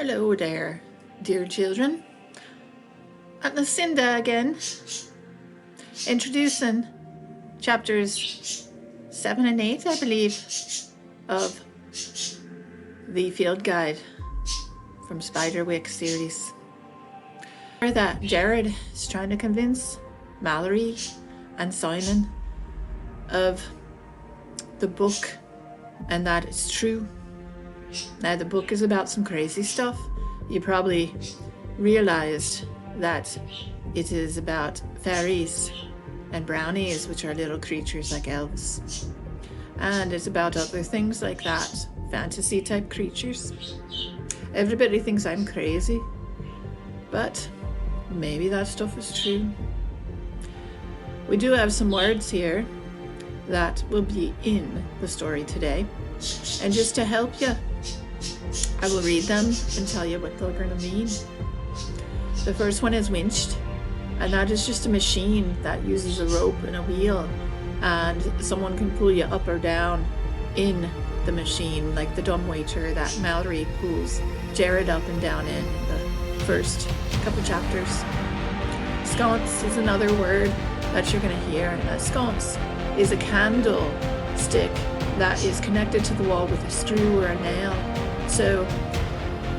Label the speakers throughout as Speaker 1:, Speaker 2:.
Speaker 1: Hello there, dear children. Aunt Lucinda again, introducing chapters 7 and 8, I believe, of the Field Guide from Spiderwick series. That Jared is trying to convince Mallory and Simon of the book and that it's true. Now, the book is about some crazy stuff. You probably realized that it is about fairies and brownies, which are little creatures like elves. And it's about other things like that, fantasy type creatures. Everybody thinks I'm crazy, but maybe that stuff is true. We do have some words here that will be in the story today. And just to help you, I will read them and tell you what they're going to mean. The first one is winched, and that is just a machine that uses a rope and a wheel, and someone can pull you up or down in the machine, like the dumbwaiter that Mallory pulls Jared up and down in the first couple chapters. Sconce is another word that you're going to hear. A sconce is a candle stick that is connected to the wall with a screw or a nail. So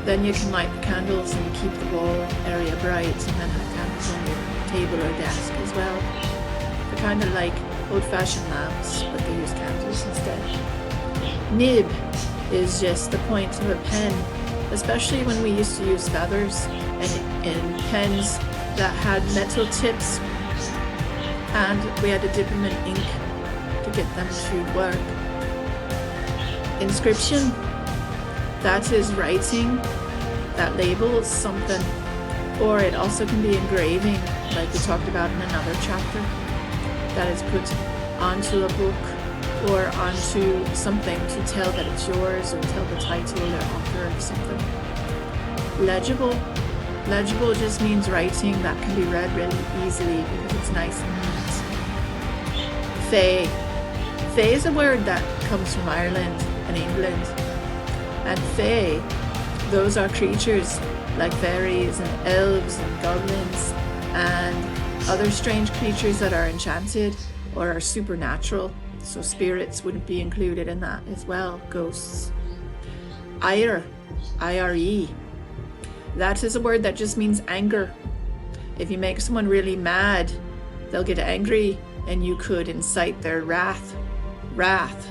Speaker 1: then you can light the candles and keep the wall area bright, and then have candles on your table or desk as well. They're kind of like old-fashioned lamps, but they use candles instead. Nib is just the point of a pen, especially when we used to use feathers and pens that had metal tips, and we had to dip them in ink to get them to work. Inscription, that is writing that labels something, or it also can be engraving, like we talked about in another chapter, that is put onto a book or onto something to tell that it's yours, or tell the title or author of something. Legible just means writing that can be read really easily because it's nice and neat. Fae is a word that comes from Ireland and England. And fae, those are creatures like fairies and elves and goblins and other strange creatures that are enchanted or are supernatural. So spirits wouldn't be included in that as well, ghosts. Ire, I-R-E, that is a word that just means anger. If you make someone really mad, they'll get angry and you could incite their wrath. Wrath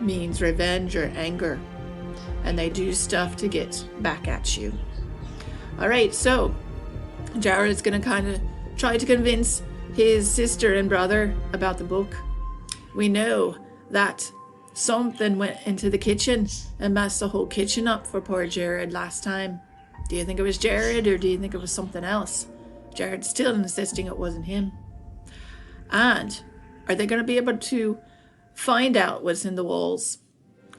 Speaker 1: means revenge or anger, and they do stuff to get back at you. All right, so Jared's going to kind of try to convince his sister and brother about the book. We know that something went into the kitchen and messed the whole kitchen up for poor Jared last time. Do you think it was Jared, or do you think it was something else? Jared's still insisting it wasn't him. And are they going to be able to find out what's in the walls?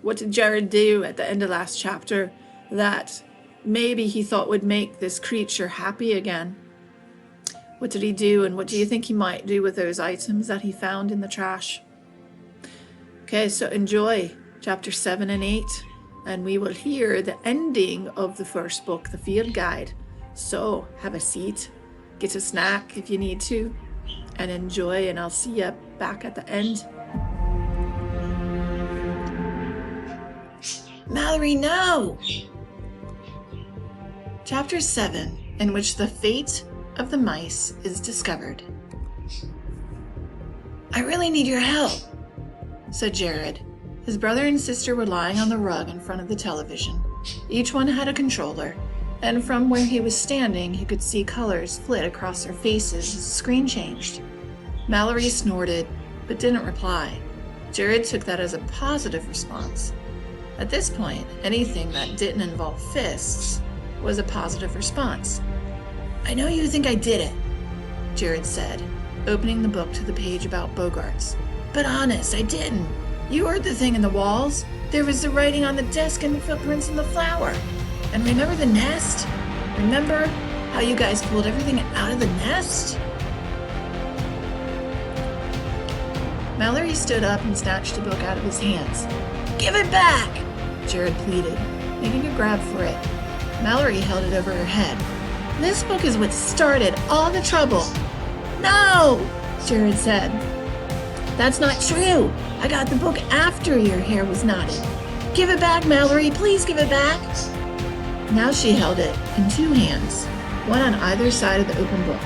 Speaker 1: What did Jared do at the end of last chapter that maybe he thought would make this creature happy again? What did he do, and what do you think he might do with those items that he found in the trash? Okay, so enjoy chapter 7 and 8, and we will hear the ending of the first book, the Field Guide. So have a seat, get a snack if you need to, and enjoy, and I'll see you back at the end. Mallory, no! Chapter 7, in which the fate of the mice is discovered. I really need your help, said Jared. His brother and sister were lying on the rug in front of the television. Each one had a controller, and from where he was standing, he could see colors flit across their faces as the screen changed. Mallory snorted, but didn't reply. Jared took that as a positive response. At this point, anything that didn't involve fists was a positive response. I know you think I did it, Jared said, opening the book to the page about Bogarts. But honest, I didn't. You heard the thing in the walls. There was the writing on the desk and the footprints in the flower. And remember the nest? Remember how you guys pulled everything out of the nest? Mallory stood up and snatched the book out of his hands. Give it back, Jared pleaded, making a grab for it. Mallory held it over her head. This book is what started all the trouble. No, Jared said. That's not true. I got the book after your hair was knotted. Give it back, Mallory. Please give it back. Now she held it in two hands, one on either side of the open book,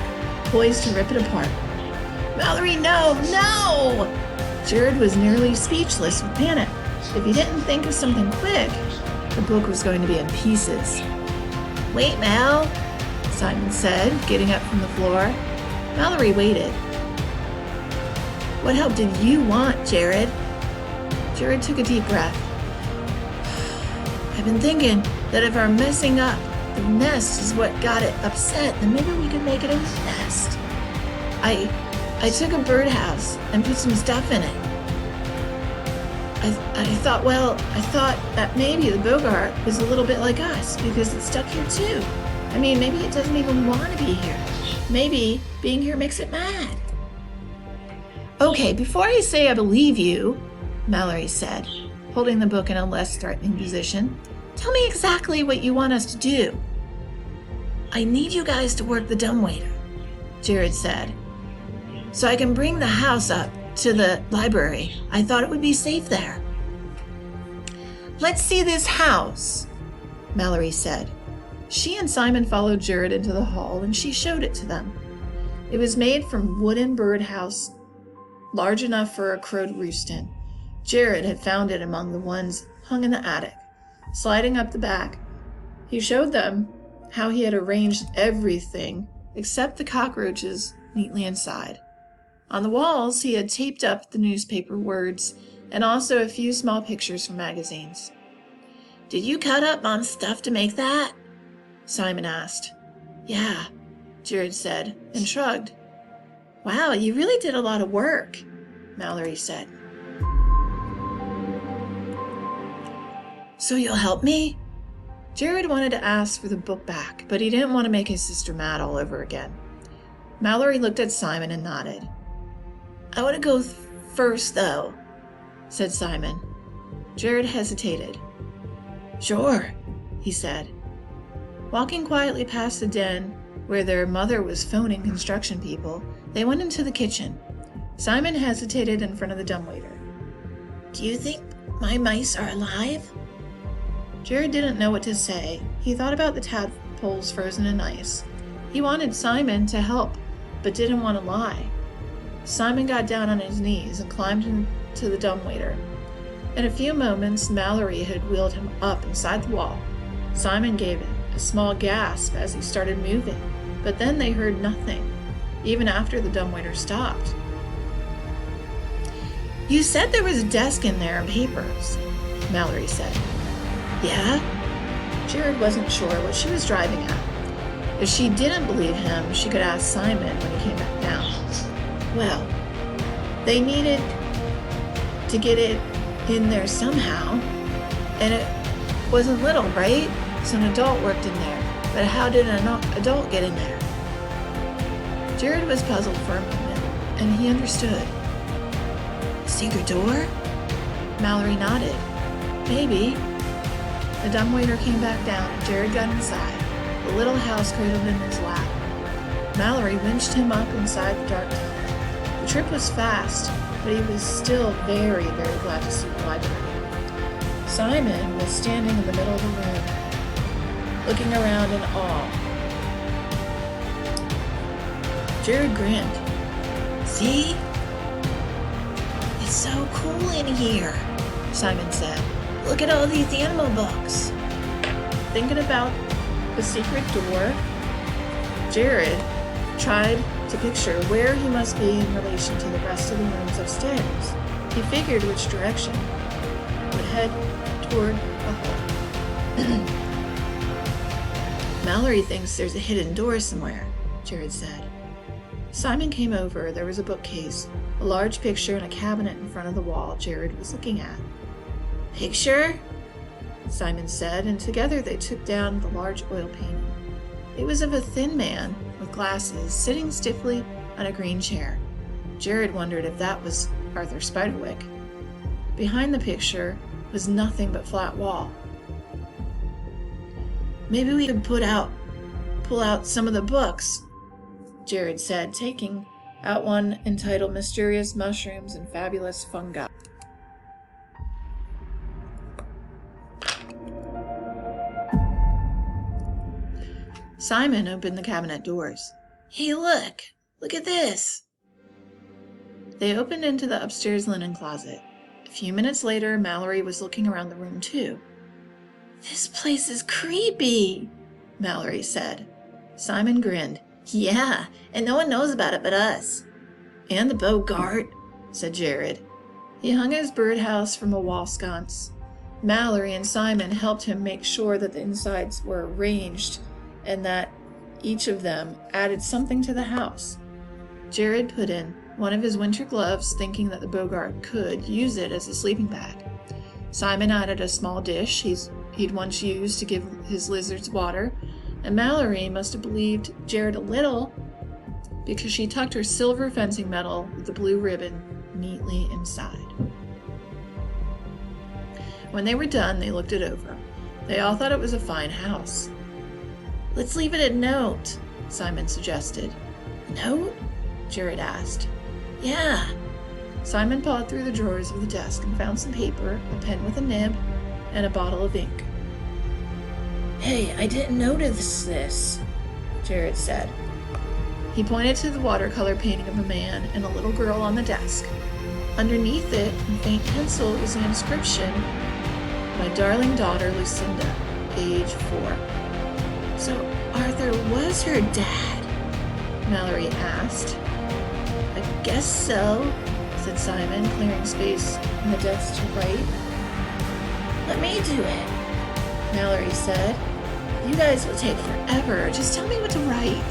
Speaker 1: poised to rip it apart. Mallory, no, no! Jared was nearly speechless with panic. If he didn't think of something quick, the book was going to be in pieces. Wait, Mal, Simon said, getting up from the floor. Mallory waited. What help did you want, Jared? Jared took a deep breath. I've been thinking that if our messing up the nest is what got it upset, then maybe we could make it a nest. I took a birdhouse and put some stuff in it. I thought that maybe the Bogart was a little bit like us because it's stuck here too. I mean, maybe it doesn't even want to be here. Maybe being here makes it mad. Okay, before I say I believe you, Mallory said, holding the book in a less threatening position, tell me exactly what you want us to do. I need you guys to work the dumbwaiter, Jared said, so I can bring the house up to the library. I thought it would be safe there. Let's see this house, Mallory said. She and Simon followed Jared into the hall and she showed it to them. It was made from wooden birdhouse, large enough for a crow to roost in. Jared had found it among the ones hung in the attic. Sliding up the back, he showed them how he had arranged everything except the cockroaches neatly inside. On the walls, he had taped up the newspaper words and also a few small pictures from magazines. Did you cut up on stuff to make that? Simon asked. Yeah, Jared said and shrugged. Wow, you really did a lot of work, Mallory said. So you'll help me? Jared wanted to ask for the book back, but he didn't want to make his sister mad all over again. Mallory looked at Simon and nodded. I want to go first, though, said Simon. Jared hesitated. Sure, he said. Walking quietly past the den where their mother was phoning construction people, they went into the kitchen. Simon hesitated in front of the dumbwaiter. Do you think my mice are alive? Jared didn't know what to say. He thought about the tadpoles frozen in ice. He wanted Simon to help, but didn't want to lie. Simon got down on his knees and climbed into the dumbwaiter. In a few moments, Mallory had wheeled him up inside the wall. Simon gave a small gasp as he started moving, but then they heard nothing, even after the dumbwaiter stopped. You said there was a desk in there and papers, Mallory said. Yeah? Jared wasn't sure what she was driving at. If she didn't believe him, she could ask Simon when he came back down. Well, they needed to get it in there somehow, and it wasn't little, right? So an adult worked in there, but how did an adult get in there? Jared was puzzled for a moment, and he understood. A secret door? Mallory nodded. Maybe. The dumbwaiter came back down, and Jared got inside, the little house cradled in his lap. Mallory winched him up inside the dark tunnel. The trip was fast, but he was still very, very glad to see the library. Simon was standing in the middle of the room, looking around in awe. Jared grinned. See? It's so cool in here, Simon said. Look at all these animal books. Thinking about the secret door, Jared tried to picture where he must be in relation to the rest of the rooms upstairs. He figured which direction would head toward a hole. Mallory thinks there's a hidden door somewhere, Jared said. Simon came over. There was a bookcase, a large picture, and a cabinet in front of the wall Jared was looking at. Picture? Simon said, and together they took down the large oil painting. It was of a thin man with glasses sitting stiffly on a green chair. Jared wondered if that was Arthur Spiderwick. Behind the picture was nothing but flat wall. Maybe we could pull out some of the books, Jared said, taking out one entitled Mysterious Mushrooms and Fabulous Fungi. Simon opened the cabinet doors. Hey, look at this. They opened into the upstairs linen closet. A few minutes later, Mallory was looking around the room too. This place is creepy, Mallory said. Simon grinned. Yeah, and no one knows about it but us. And the Bogart, said Jared. He hung his birdhouse from a wall sconce. Mallory and Simon helped him make sure that the insides were arranged and that each of them added something to the house. Jared put in one of his winter gloves, thinking that the Bogart could use it as a sleeping bag. Simon added a small dish he'd once used to give his lizards water, and Mallory must have believed Jared a little because she tucked her silver fencing medal with the blue ribbon neatly inside. When they were done, they looked it over. They all thought it was a fine house. Let's leave it a note, Simon suggested. A note? Jared asked. Yeah. Simon pawed through the drawers of the desk and found some paper, a pen with a nib, and a bottle of ink. Hey, I didn't notice this, Jared said. He pointed to the watercolor painting of a man and a little girl on the desk. Underneath it, in faint pencil, was the inscription, My darling daughter Lucinda, age 4. So Arthur was her dad? Mallory asked. I guess so, said Simon, clearing space in the desk to write. Let me do it, Mallory said. You guys will take forever. Just tell me what to write.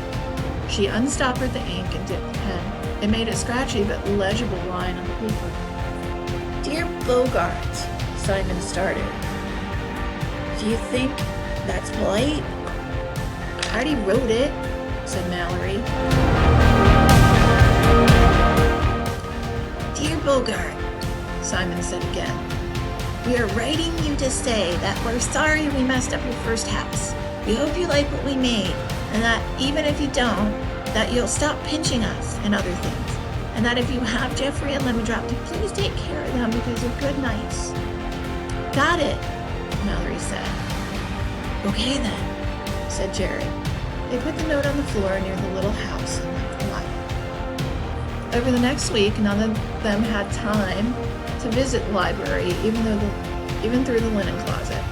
Speaker 1: She unstoppered the ink and dipped the pen. It made a scratchy but legible line on the paper. Dear Bogart, Simon started. Do you think that's polite? I already wrote it, said Mallory. Dear Bogart, Simon said again. We are writing you to say that we're sorry we messed up your first house. We hope you like what we made, and that even if you don't, that you'll stop pinching us and other things. And that if you have Jeffrey and Lemon Drop, to please take care of them because they're good nights. Got it, Mallory said. Okay then, said Jared. They put the note on the floor near the little house and left the library. Over the next week, none of them had time to visit the library, even through the linen closet.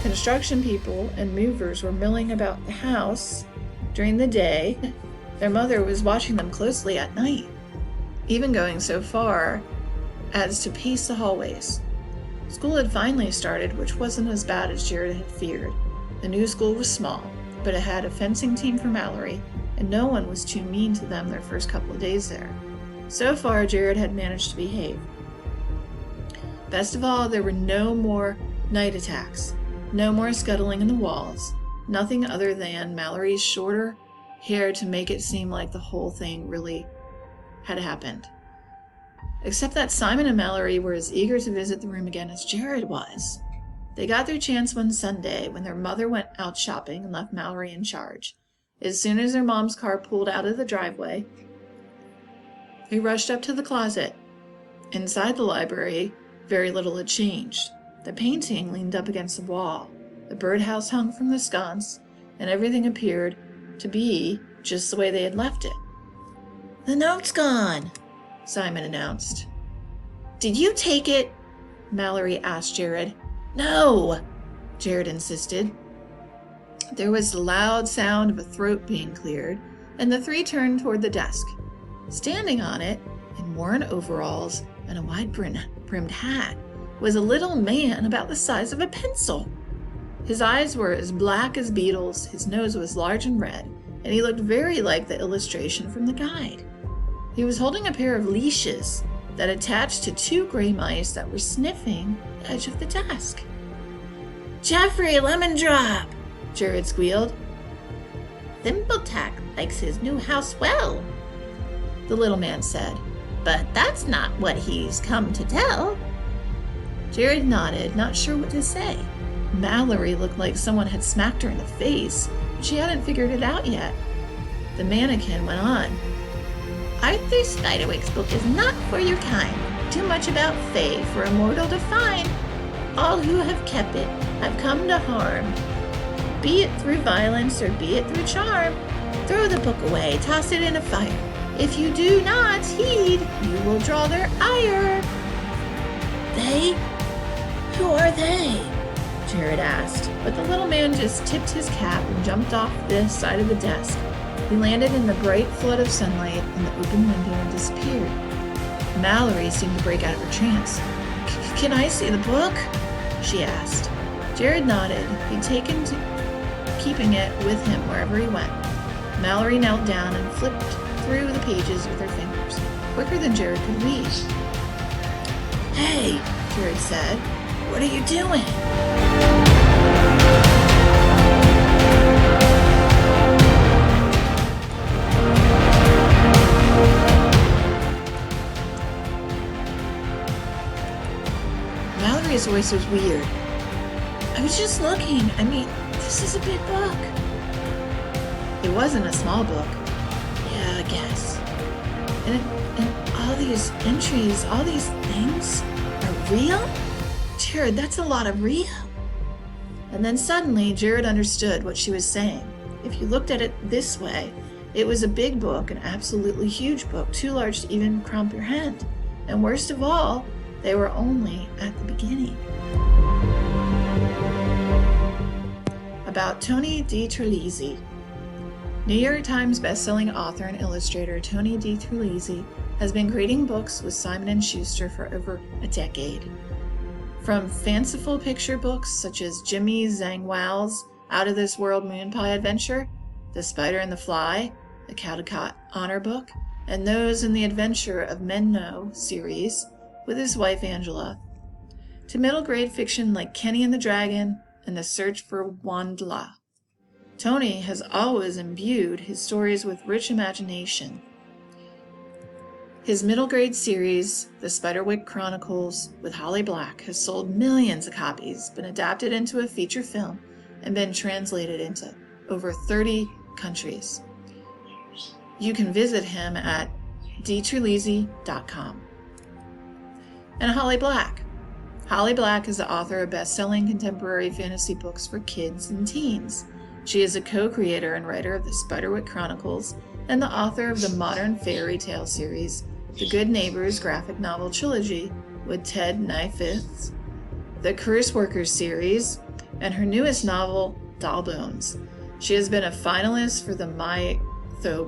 Speaker 1: Construction people and movers were milling about the house during the day. Their mother was watching them closely at night, even going so far as to pace the hallways. School had finally started, which wasn't as bad as Jared had feared. The new school was small, but it had a fencing team for Mallory, and no one was too mean to them their first couple of days there. So far, Jared had managed to behave. Best of all, there were no more night attacks, no more scuttling in the walls, nothing other than Mallory's shorter hair to make it seem like the whole thing really had happened. Except that Simon and Mallory were as eager to visit the room again as Jared was. They got their chance one Sunday when their mother went out shopping and left Mallory in charge. As soon as their mom's car pulled out of the driveway, they rushed up to the closet. Inside the library, very little had changed. The painting leaned up against the wall. The birdhouse hung from the sconce, and everything appeared to be just the way they had left it. The note's gone, Simon announced. Did you take it? Mallory asked Jared. No, Jared insisted. There was the loud sound of a throat being cleared, and the three turned toward the desk. Standing on it, in worn overalls and a wide-brimmed hat, was a little man about the size of a pencil. His eyes were as black as beetles, his nose was large and red, and he looked very like the illustration from the guide. He was holding a pair of leashes that attached to 2 gray mice that were sniffing the edge of the desk. Jeffrey, Lemon Drop, Jared squealed. Thimbletack likes his new house well, the little man said, but that's not what he's come to tell. Jared nodded, not sure what to say. Mallory looked like someone had smacked her in the face, but she hadn't figured it out yet. The mannequin went on. Arthur Spiderwick's book is not for your kind. Too much about Fae for a mortal to find. All who have kept it have come to harm. Be it through violence or be it through charm, throw the book away, toss it in a fire. If you do not heed, you will draw their ire. They? Who are they? Jared asked, but the little man just tipped his cap and jumped off the side of the desk. He landed in the bright flood of sunlight in the open window and disappeared. Mallory seemed to break out of her trance. Can I see the book? She asked. Jared nodded. He'd taken to keeping it with him wherever he went. Mallory knelt down and flipped through the pages with her fingers, quicker than Jared could read. Hey, Jared said. What are you doing? Mallory's voice was weird. I was just looking. This is a big book. It wasn't a small book. Yeah, I guess. And all these entries, all these things are real? Jared, that's a lot of real. And then suddenly, Jared understood what she was saying. If you looked at it this way, it was a big book, an absolutely huge book, too large to even crump your hand. And worst of all, they were only at the beginning. About Tony DiTerlizzi. New York Times bestselling author and illustrator Tony DiTerlizzi has been creating books with Simon & Schuster for over a decade. From fanciful picture books such as Jimmy Zhang Wow's Out of This World Moon Pie Adventure, The Spider and the Fly, the Caldecott Honor Book, and those in the Adventure of Men Know series with his wife Angela, to middle grade fiction like Kenny and the Dragon and The Search for Wandla. Tony has always imbued his stories with rich imagination. His middle grade series, The Spiderwick Chronicles with Holly Black, has sold millions of copies, been adapted into a feature film, and been translated into over 30 countries. You can visit him at dterlizzi.com. And Holly Black. Holly Black is the author of best-selling contemporary fantasy books for kids and teens. She is a co-creator and writer of the Spiderwick Chronicles and the author of the modern fairy tale series, The Good Neighbors graphic novel trilogy with Ted Nyfif's, the Curse Workers series, and her newest novel, Doll Bones. She has been a finalist for the Mythopoeic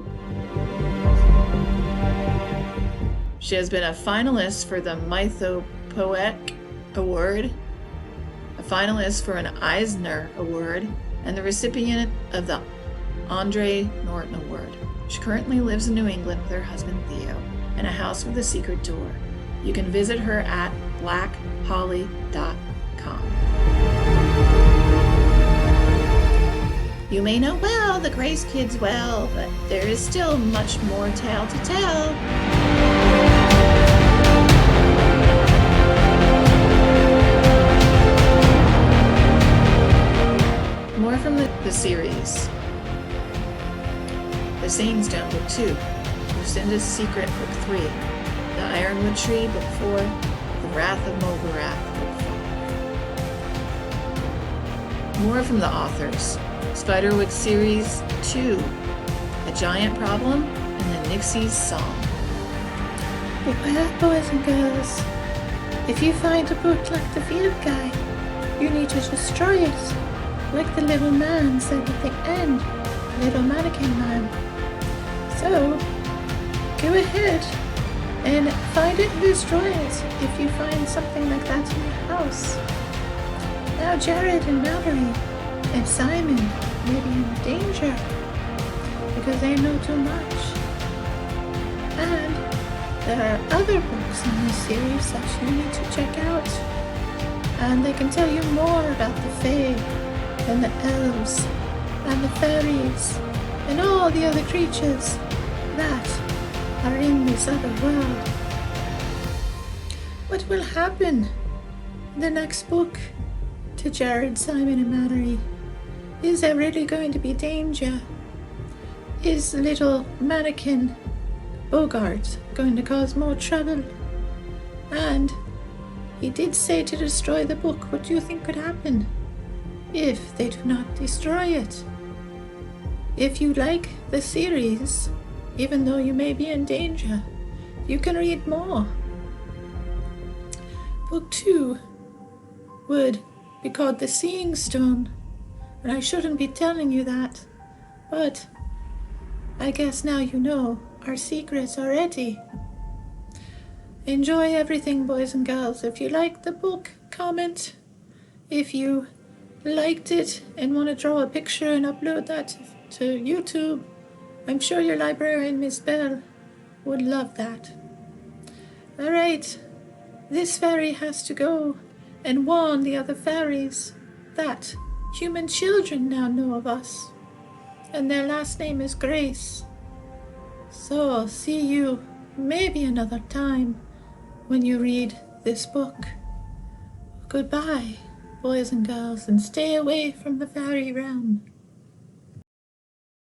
Speaker 1: Award, a finalist for an Eisner Award, and the recipient of the Andre Norton Award. She currently lives in New England with her husband Theo in a house with a secret door. You can visit her at blackholly.com. You may know well the Grace kids well, but there is still much more tale to tell. More from the series. The Sane Stone Book 2, Lucinda's Secret Book 3, The Ironwood Tree Book 4, The Wrath of Mulgarath Book 5. More from the authors. Spiderwick Series 2, A Giant Problem, and The Nixie's Song.
Speaker 2: Beware, boys and girls. If you find a book like the field guide, you need to destroy it. Like the little man said at the end, little mannequin man. So, go ahead and find it and destroy it if you find something like that in your house. Now Jared and Mallory and Simon may be in danger because they know too much. And there are other books in this series that you need to check out. And they can tell you more about the Fae and the elves and the fairies and all the other creatures that are in this other world. What will happen in the next book to Jared, Simon, and Mallory. Is there really going to be danger? Is little mannequin Bogart going to cause more trouble? And he did say to destroy the book. What do you think could happen if they do not destroy it? If you like the series, even though you may be in danger, you can read more. Book 2 would be called The Seeing Stone, and I shouldn't be telling you that, but I guess now you know our secrets already. Enjoy everything, boys and girls. If you liked the book, comment. If you liked it and want to draw a picture and upload that to YouTube, I'm sure your librarian, Miss Bell, would love that. Alright, this fairy has to go and warn the other fairies that human children now know of us, and their last name is Grace. So, see you maybe another time when you read this book. Goodbye, boys and girls, and stay away from the fairy realm.